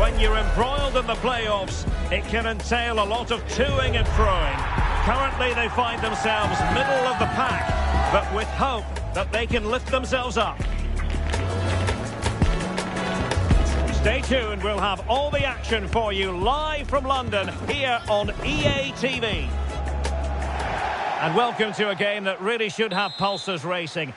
When you're embroiled in the playoffs, it can entail a lot of toing and froing. Currently, they find themselves middle of the pack, but with hope that they can lift themselves up. Stay tuned, we'll have all the action for you live from London here on EA TV. And welcome to a game that really should have pulses racing.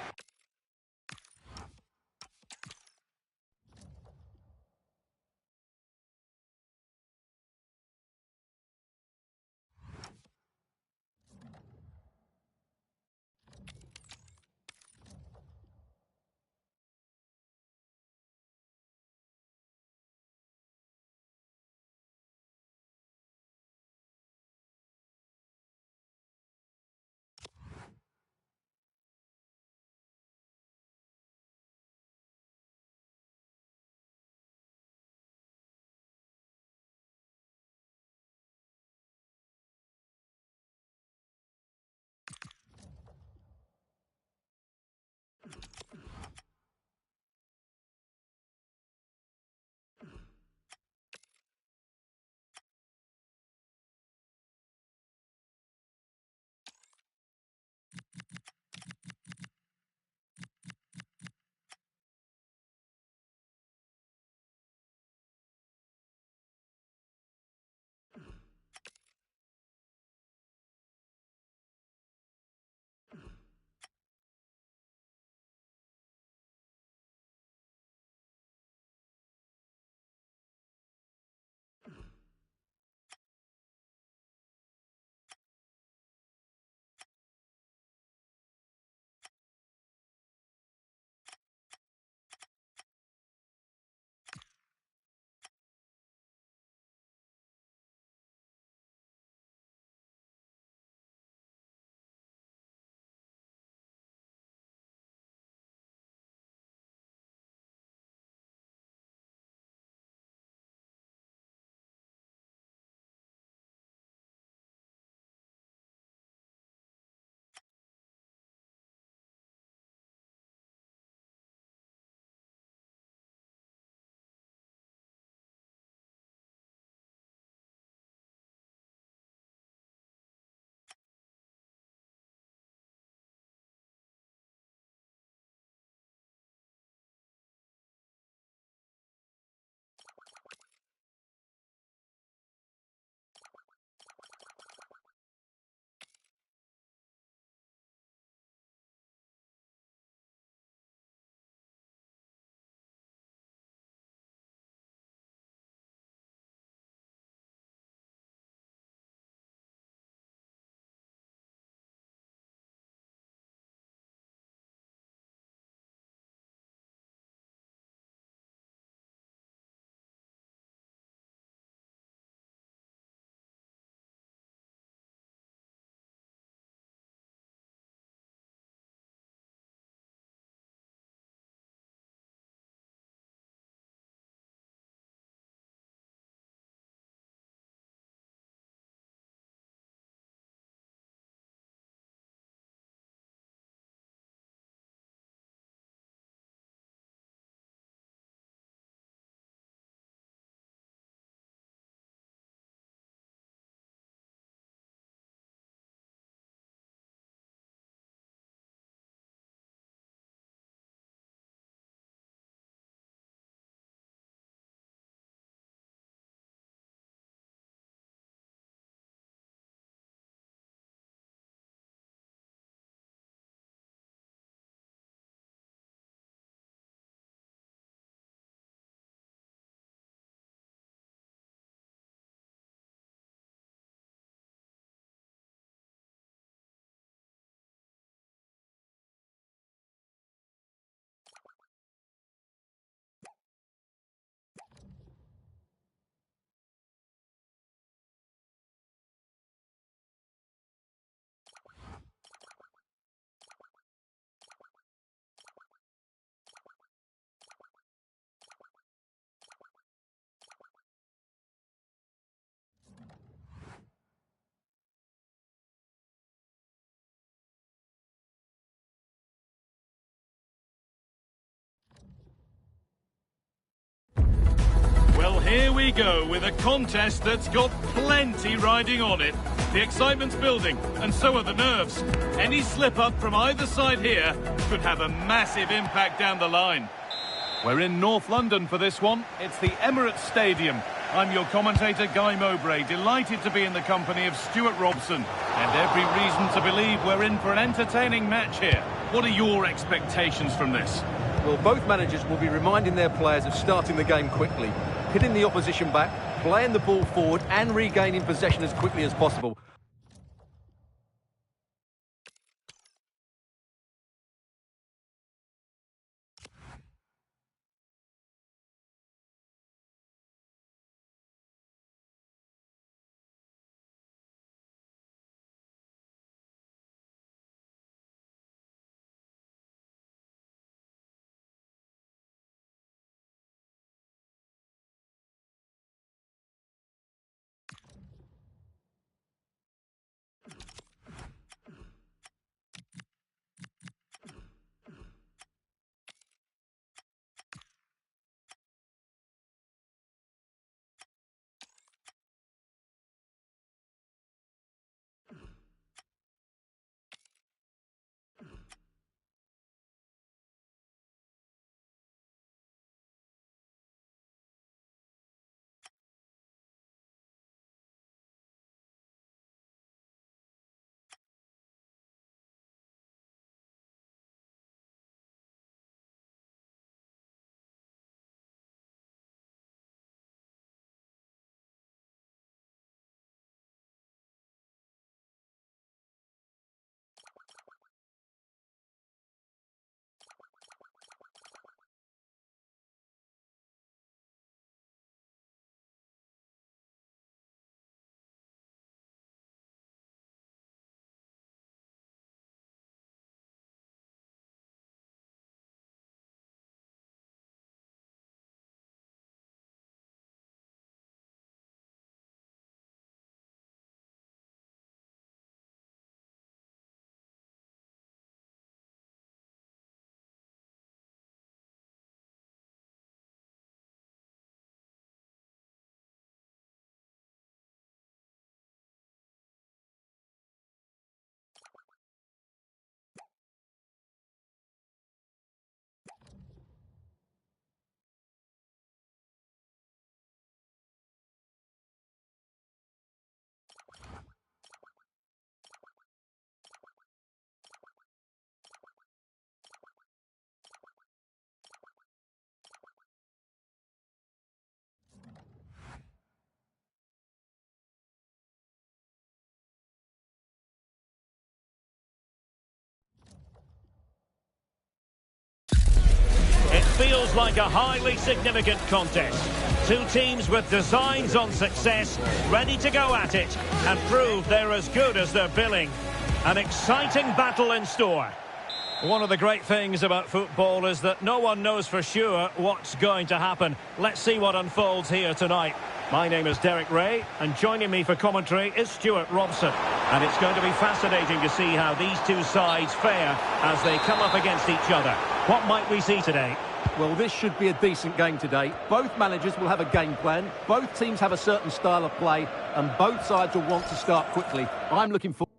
here we go with a contest that's got plenty riding on it. The excitement's building, and so are the nerves. Any slip-up from either side here could have a massive impact down the line. We're in North London for this one. It's the Emirates Stadium. I'm your commentator, Guy Mowbray, delighted to be in the company of Stuart Robson. And every reason to believe we're in for an entertaining match here. What are your expectations from this? Well, both managers will be reminding their players of starting the game quickly, hitting the opposition back, playing the ball forward and regaining possession as quickly as possible. It feels like a highly significant contest. Two teams with designs on success, ready to go at it and prove they're as good as their billing. An exciting battle in store. One of the great things about football is that no one knows for sure what's going to happen. Let's see what unfolds here tonight. My name is Derek Ray, and joining me for commentary is Stuart Robson. And it's going to be fascinating to see how these two sides fare as they come up against each other. What might we see today? Well, this should be a decent game today. Both managers will have a game plan. Both teams have a certain style of play, and both sides will want to start quickly. I'm looking forward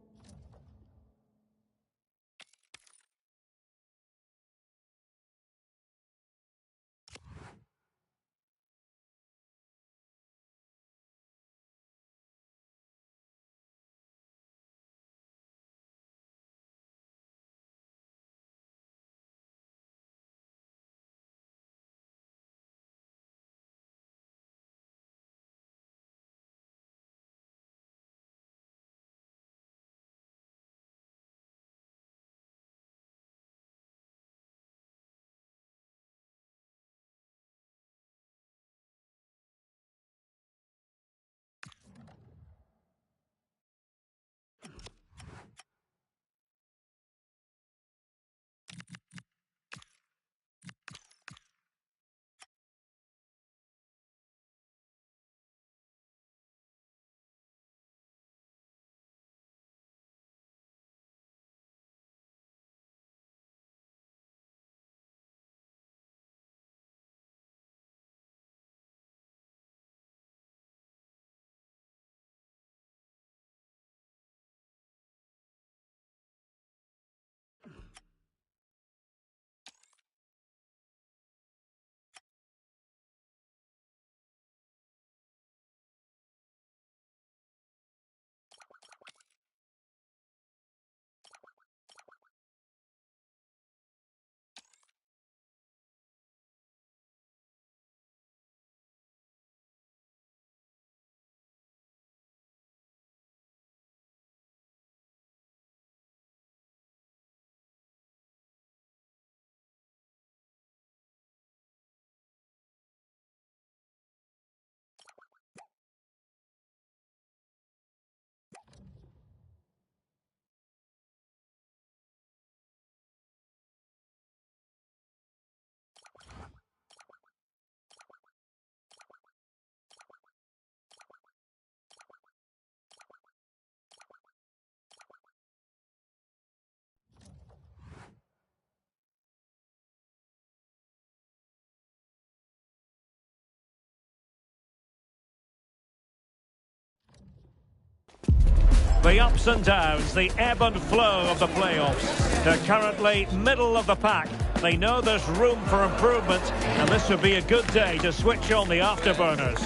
The ups and downs, the ebb and flow of the playoffs. They're currently middle of the pack. They know there's room for improvement, and this would be a good day to switch on the afterburners.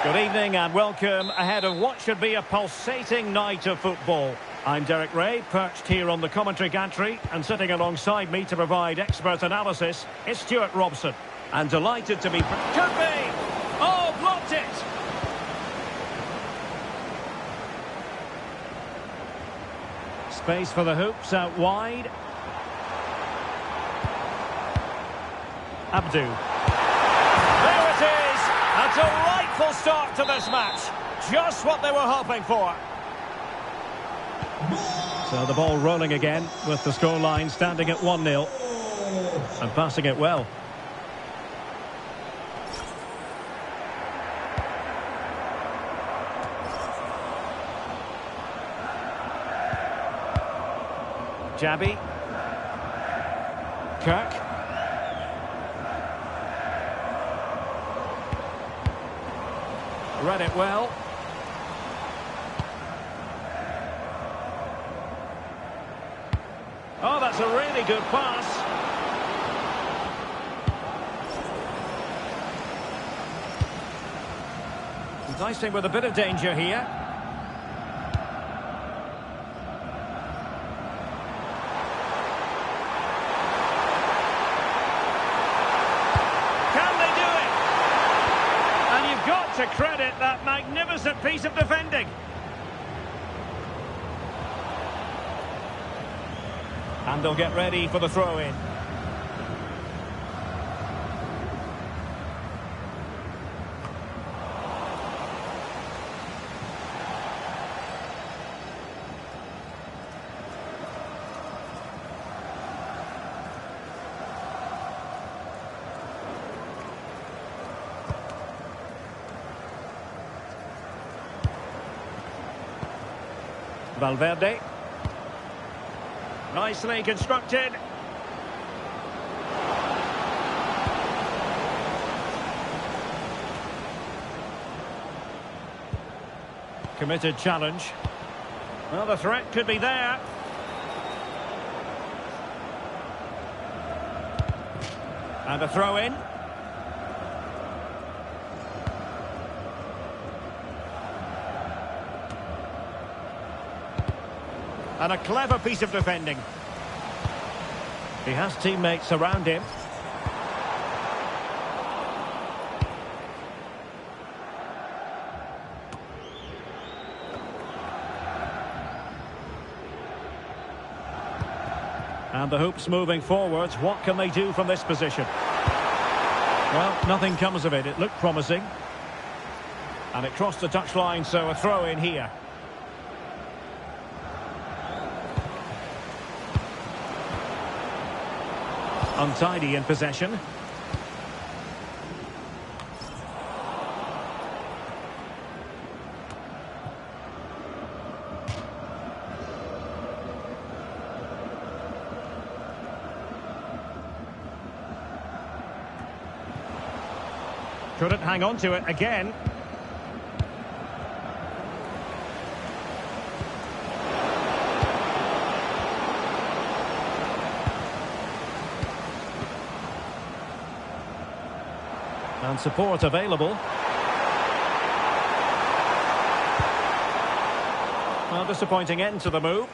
Good evening and welcome ahead of what should be a pulsating night of football. I'm Derek Ray, perched here on the commentary gantry, and sitting alongside me to provide expert analysis is Stuart Robson. And delighted to be... Could be! Oh, blocked it! Space for the hoops out wide. Abdu. There it is! A delightful start to this match. Just what they were hoping for. So the ball rolling again with the scoreline standing at 1-0. And passing it well. Jabby. Kirk. Read it well. Oh, that's a really good pass. Enticing with a bit of danger here. To credit that magnificent piece of defending. And they'll get ready for the throw-in. Valverde. Nicely constructed. Committed challenge. Well, the threat could be there. And a throw-in. And a clever piece of defending. He has teammates around him. And the hoops moving forwards. What can they do from this position? Well, nothing comes of it. It looked promising. And it crossed the touchline, so a throw in here. Untidy in possession. Couldn't hang on to it again. And support available. Well, disappointing end to the move.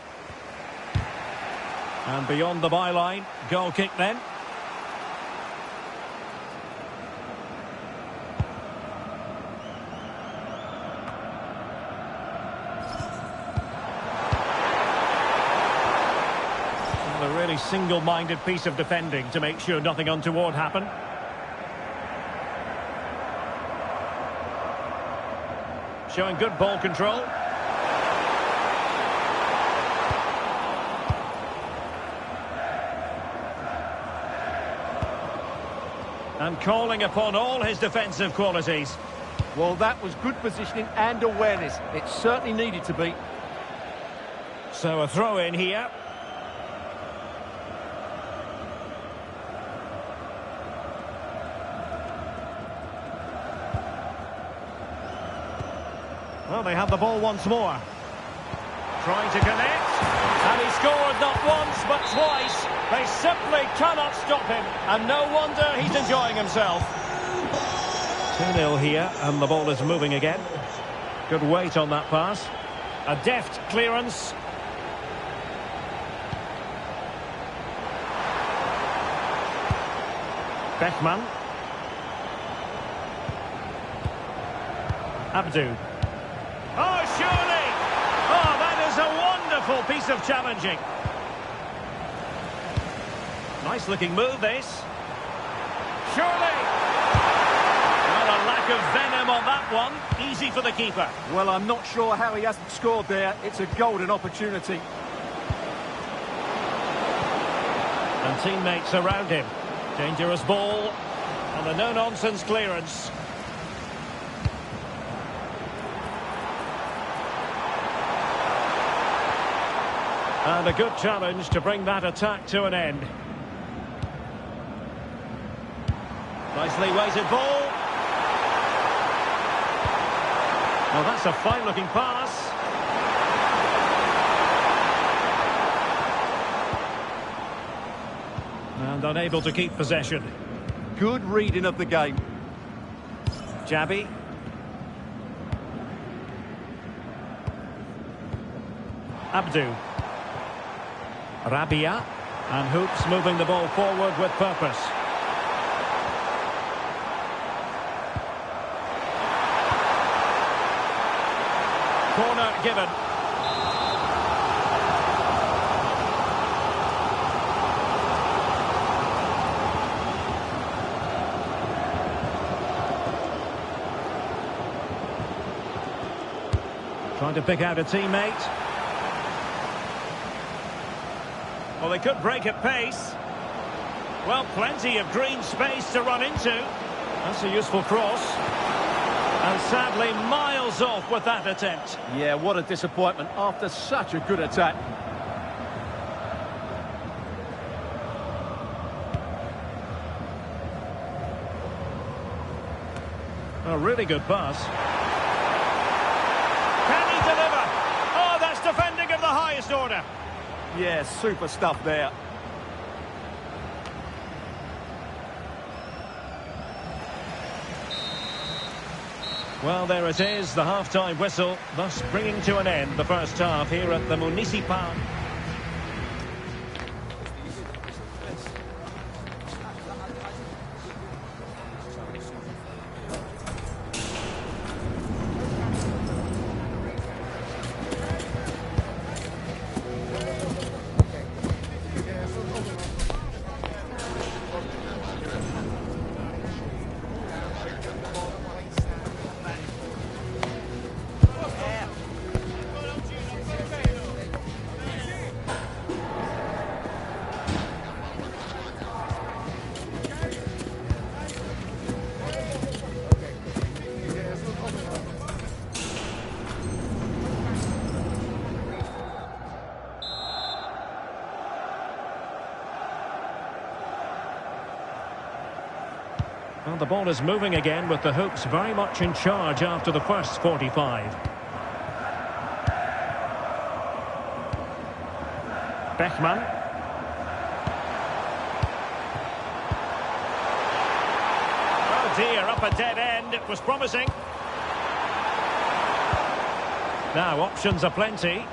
And beyond the byline, goal kick then. A really single-minded piece of defending to make sure nothing untoward happened. Showing good ball control. And calling upon all his defensive qualities. Well, that was good positioning and awareness. It certainly needed to be. So a throw in here. Well, they have the ball once more. Trying to connect. And he scored not once, but twice. They simply cannot stop him. And no wonder he's enjoying himself. 2-0 here, and the ball is moving again. Good weight on that pass. A deft clearance. Beckman. Abdu. Oh, surely! Oh, that is a wonderful piece of challenging. Nice-looking move, this. Surely! Well, a lack of venom on that one. Easy for the keeper. Well, I'm not sure how he hasn't scored there. It's a golden opportunity. And teammates around him. Dangerous ball. And a no-nonsense clearance. And a good challenge to bring that attack to an end. Nicely weighted ball. Well, that's a fine-looking pass. And unable to keep possession. Good reading of the game. Jabi. Abdu. Rabia. And Hoops moving the ball forward with purpose. Corner given. Trying to pick out a teammate. Well, they could break at pace. Well, plenty of green space to run into. That's a useful cross. And sadly, miles off with that attempt. Yeah, what a disappointment after such a good attack. A really good pass. Can he deliver? Oh, that's defending of the highest order. Yeah, super stuff there. Well, there it is, the half-time whistle, thus bringing to an end the first half here at the Municipal. Well, the ball is moving again with the Hoops very much in charge after the first 45. Beckman. Oh dear, up a dead end. It was promising. Now, options are plenty.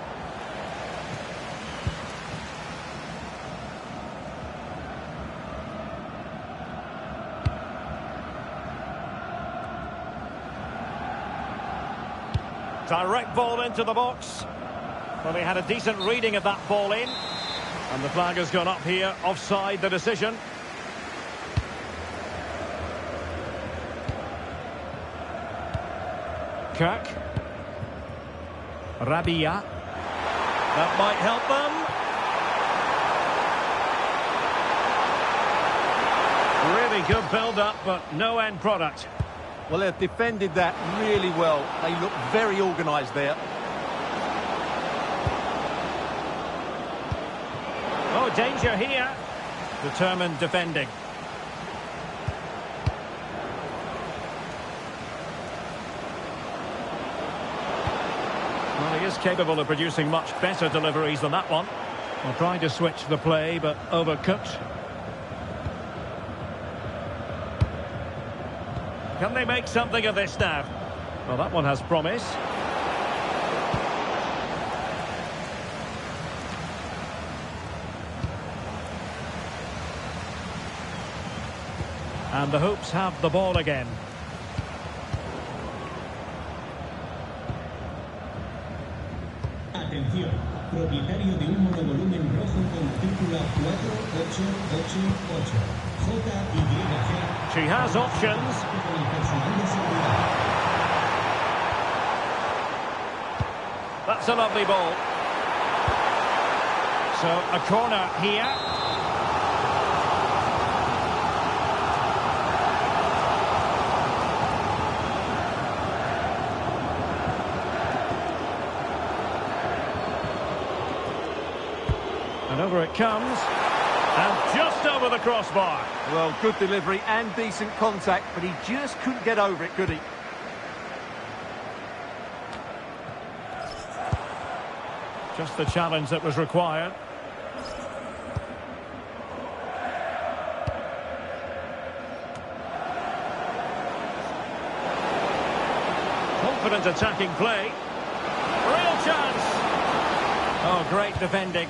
Direct ball into the box. Well, he had a decent reading of that ball in. And the flag has gone up here. Offside the decision. Kirk. Rabia. That might help them. Really good build-up, but no end product. Well, they've defended that really well. They look very organised there. Oh, danger here. Determined defending. Well, he is capable of producing much better deliveries than that one. Well, trying to switch the play, but overcooked. Can they make something of this now? Well, that one has promise. And the Hoops have the ball again. Atención, propietario de un monovolumen rojo con matrícula 4888 JYG. She has options. Con el personal de seguridad. That's a lovely ball. So, a corner here. And over it comes. And just over the crossbar. Well, good delivery and decent contact, but he just couldn't get over it, could he? Just the challenge that was required. Confident attacking play. Real chance. Oh, great defending.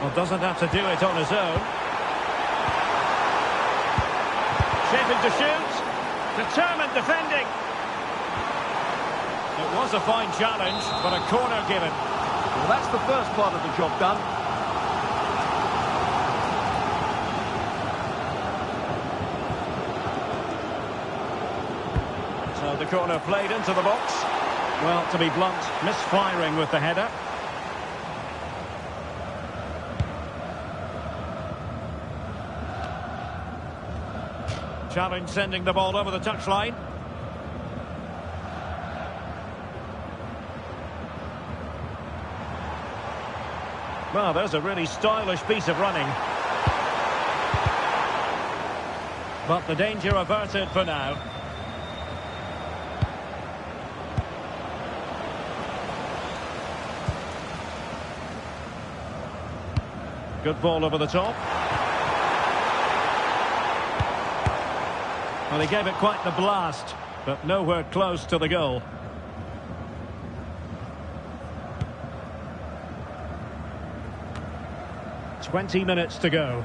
Well, doesn't have to do it on his own. Shaping to shoot. Determined defending. It was a fine challenge, but a corner given. Well, that's the first part of the job done. So the corner played into the box. Well, to be blunt, misfiring with the header. Challenge sending the ball over the touchline. Well, there's a really stylish piece of running. But the danger averted for now. Good ball over the top. Well, he gave it quite the blast, but nowhere close to the goal. "20 minutes to go.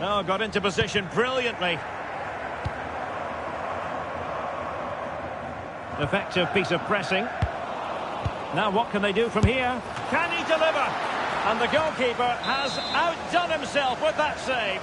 Oh, got into position brilliantly. Effective piece of pressing. Now what can they do from here? Can he deliver? And the goalkeeper has outdone himself with that save.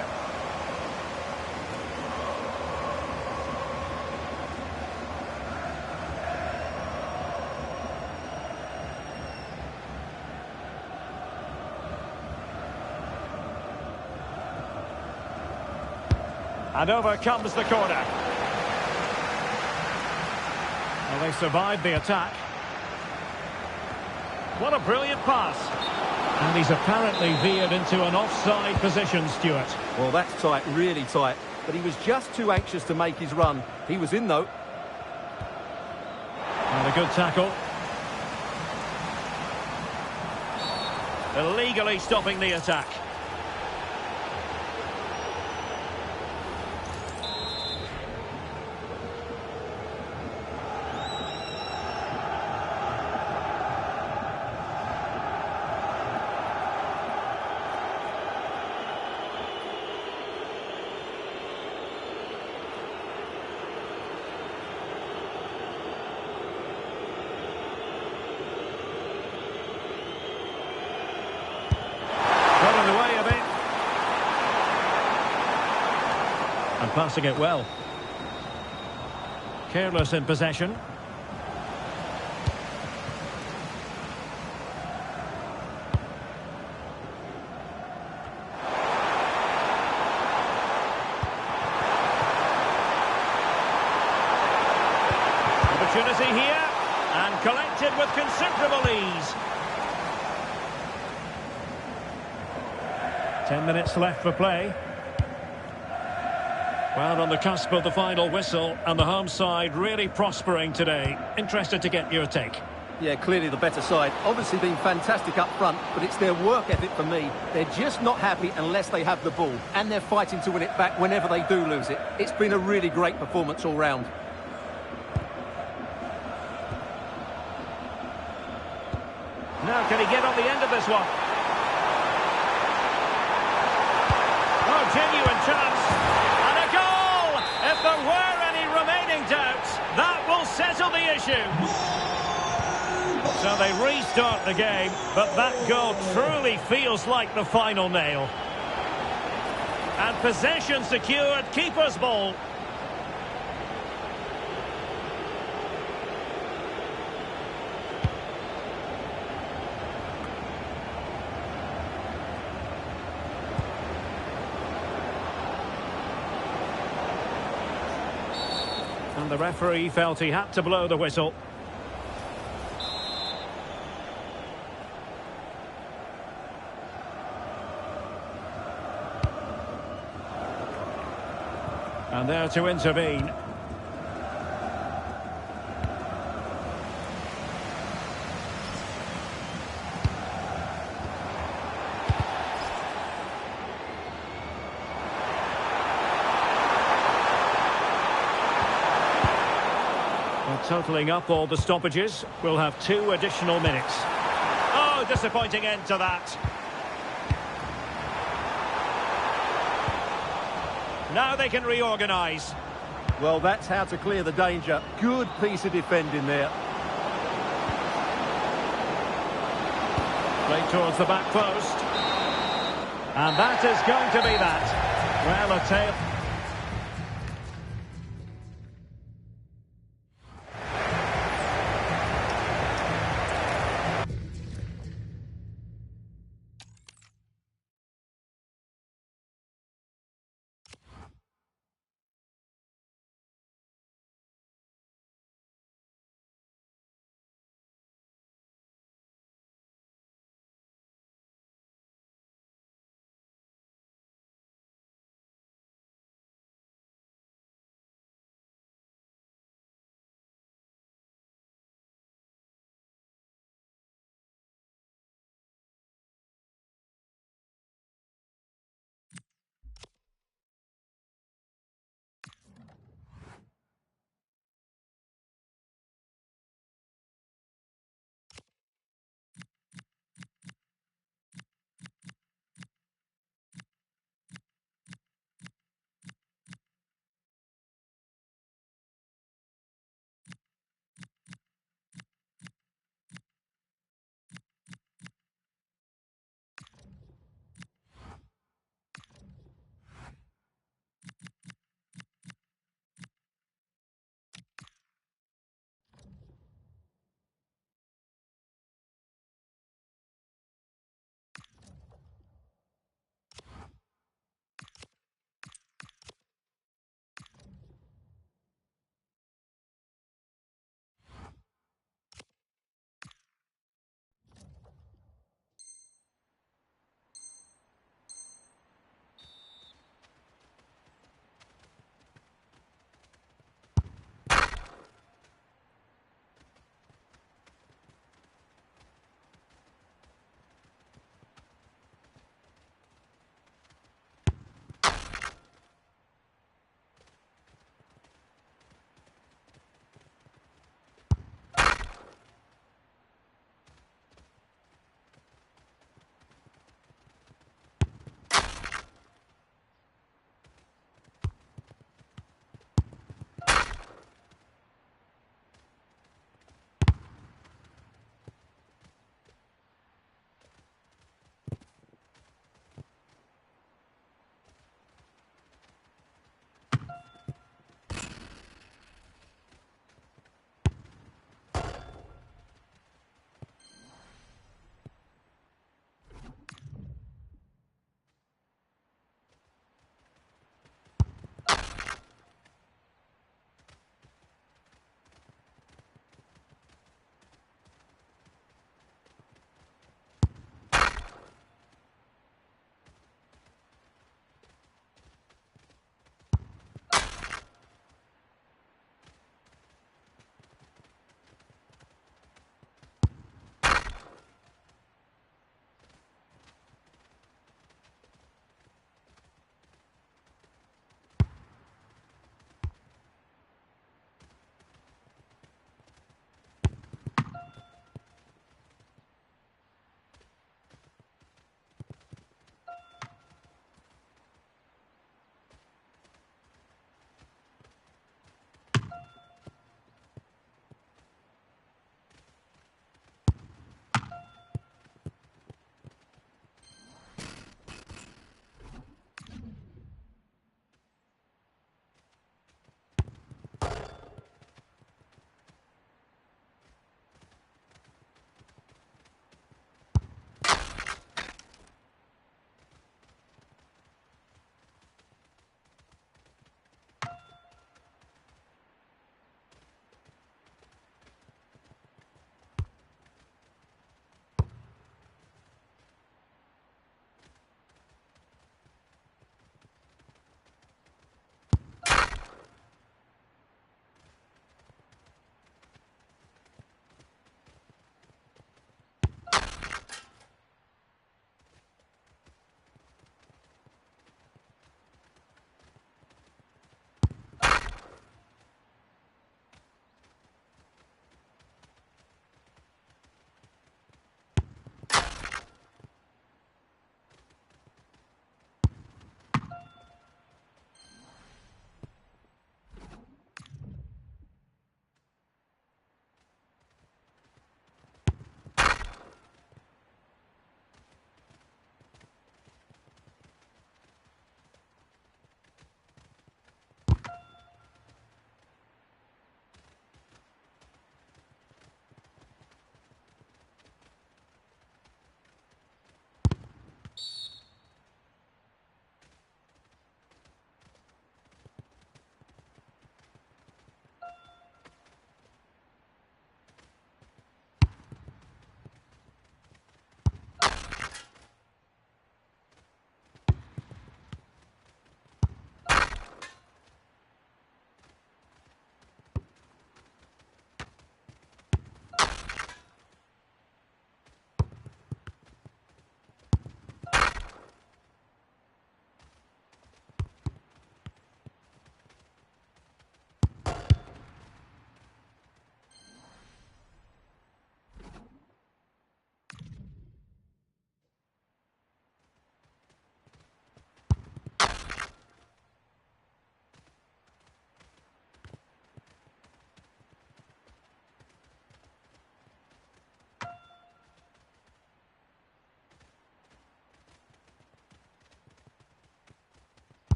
And over comes the corner. Well, they survived the attack. What a brilliant pass. And he's apparently veered into an offside position, Stuart. Well, that's tight, really tight. But he was just too anxious to make his run. He was in, though. And a good tackle. Illegally stopping the attack. And passing it well. Careless in possession. Opportunity here, and collected with considerable ease. 10 minutes left for play. Well, on the cusp of the final whistle, and the home side really prospering today. Interested to get your take. Yeah, clearly the better side. Obviously been fantastic up front, but it's their work ethic for me. They're just not happy unless they have the ball, and they're fighting to win it back whenever they do lose it. It's been a really great performance all round. Now, can he get on the end of this one? Oh, genuine chance. And a goal! If there were any remaining doubts, that will settle the issue. So they restart the game, but that goal truly feels like the final nail. And possession secured, keeper's ball. And the referee felt he had to blow the whistle. And there to intervene. Totalling up all the stoppages, we'll have 2 additional minutes. Oh, disappointing end to that. Now they can reorganise. Well, that's how to clear the danger. Good piece of defending there. Play towards the back post. And that is going to be that. Well, a tale...